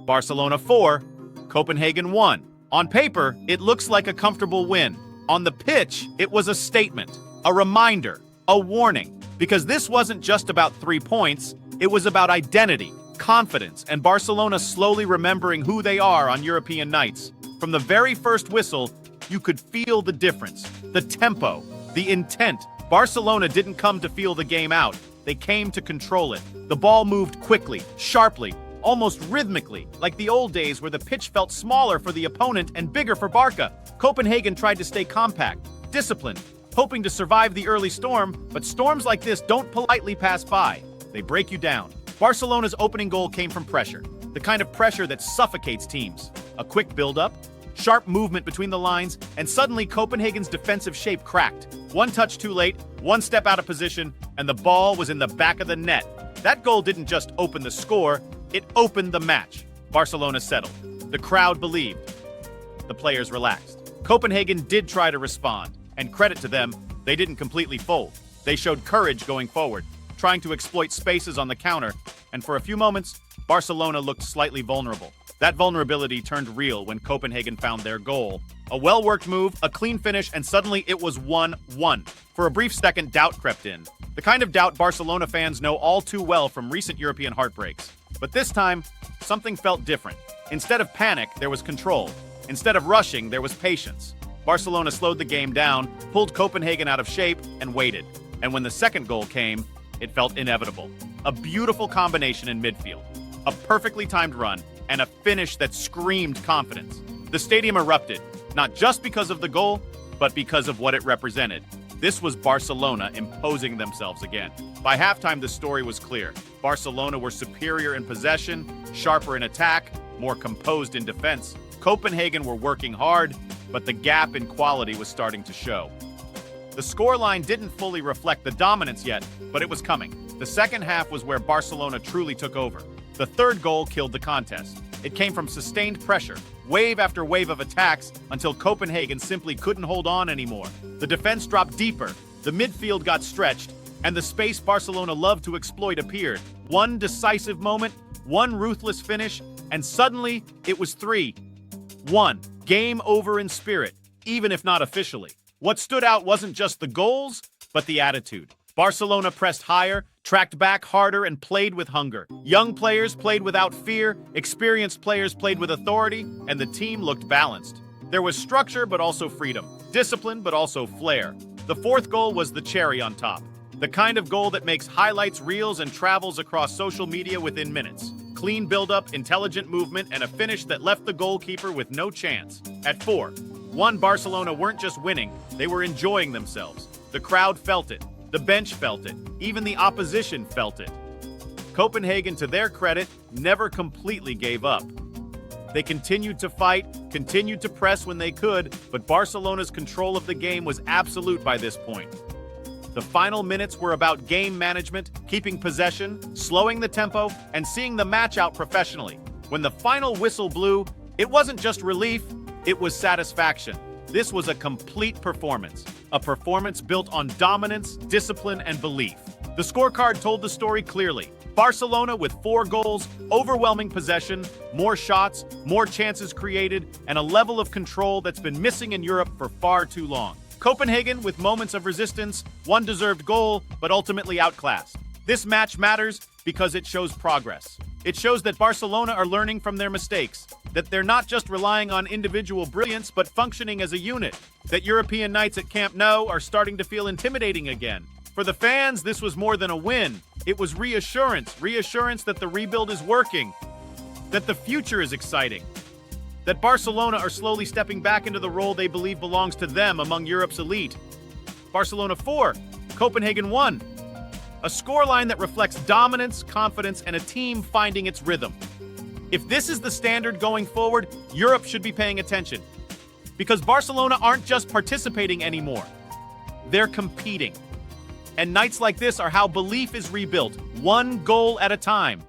Barcelona 4, Copenhagen 1. On paper, it looks like a comfortable win. On the pitch, it was a statement, a reminder, a warning, because this wasn't just about 3 points, it was about identity, confidence, and Barcelona slowly remembering who they are on European nights. From the very first whistle, you could feel the difference, the tempo, the intent. Barcelona didn't come to feel the game out, they came to control it. The ball moved quickly, sharply, almost rhythmically, like the old days where the pitch felt smaller for the opponent and bigger for Barca. Copenhagen tried to stay compact, disciplined, hoping to survive the early storm, but storms like this don't politely pass by. They break you down. Barcelona's opening goal came from pressure, the kind of pressure that suffocates teams. A quick build-up, sharp movement between the lines, and suddenly Copenhagen's defensive shape cracked. One touch too late, one step out of position, and the ball was in the back of the net. That goal didn't just open the score, it opened the match. Barcelona settled. The crowd believed. The players relaxed. Copenhagen did try to respond, and credit to them, they didn't completely fold. They showed courage going forward, trying to exploit spaces on the counter, and for a few moments, Barcelona looked slightly vulnerable. That vulnerability turned real when Copenhagen found their goal. A well-worked move, a clean finish, and suddenly it was 1-1. For a brief second, doubt crept in. The kind of doubt Barcelona fans know all too well from recent European heartbreaks. But this time, something felt different. Instead of panic, there was control. Instead of rushing, there was patience. Barcelona slowed the game down, pulled Copenhagen out of shape, and waited. And when the second goal came, it felt inevitable. A beautiful combination in midfield, a perfectly timed run, and a finish that screamed confidence. The stadium erupted, not just because of the goal, but because of what it represented. This was Barcelona imposing themselves again. By halftime, the story was clear. Barcelona were superior in possession, sharper in attack, more composed in defense. Copenhagen were working hard, but the gap in quality was starting to show. The scoreline didn't fully reflect the dominance yet, but it was coming. The second half was where Barcelona truly took over. The third goal killed the contest. It came from sustained pressure, wave after wave of attacks, until Copenhagen simply couldn't hold on anymore. The defense dropped deeper, the midfield got stretched, and the space Barcelona loved to exploit appeared. One decisive moment, one ruthless finish, and suddenly it was 3-1. Game over in spirit, even if not officially. What stood out wasn't just the goals, but the attitude. Barcelona pressed higher, tracked back harder, and played with hunger. Young players played without fear, experienced players played with authority, and the team looked balanced. There was structure, but also freedom. Discipline, but also flair. The fourth goal was the cherry on top. The kind of goal that makes highlights reels and travels across social media within minutes. Clean build-up, intelligent movement, and a finish that left the goalkeeper with no chance. At 4-1, Barcelona weren't just winning, they were enjoying themselves. The crowd felt it. The bench felt it. Even the opposition felt it. Copenhagen, to their credit, never completely gave up. They continued to fight, continued to press when they could, but Barcelona's control of the game was absolute by this point. The final minutes were about game management, keeping possession, slowing the tempo, and seeing the match out professionally. When the final whistle blew, it wasn't just relief, it was satisfaction. This was a complete performance, a performance built on dominance, discipline, and belief. The scorecard told the story clearly. Barcelona with 4 goals, overwhelming possession, more shots, more chances created, and a level of control that's been missing in Europe for far too long. Copenhagen with moments of resistance, one deserved goal, but ultimately outclassed. This match matters because it shows progress. It shows that Barcelona are learning from their mistakes, that they're not just relying on individual brilliance, but functioning as a unit, that European nights at Camp Nou are starting to feel intimidating again. For the fans, this was more than a win. It was reassurance that the rebuild is working, that the future is exciting, that Barcelona are slowly stepping back into the role they believe belongs to them among Europe's elite. Barcelona 4, Copenhagen 1. A scoreline that reflects dominance, confidence, and a team finding its rhythm. If this is the standard going forward, Europe should be paying attention. Because Barcelona aren't just participating anymore. They're competing. And nights like this are how belief is rebuilt, one goal at a time.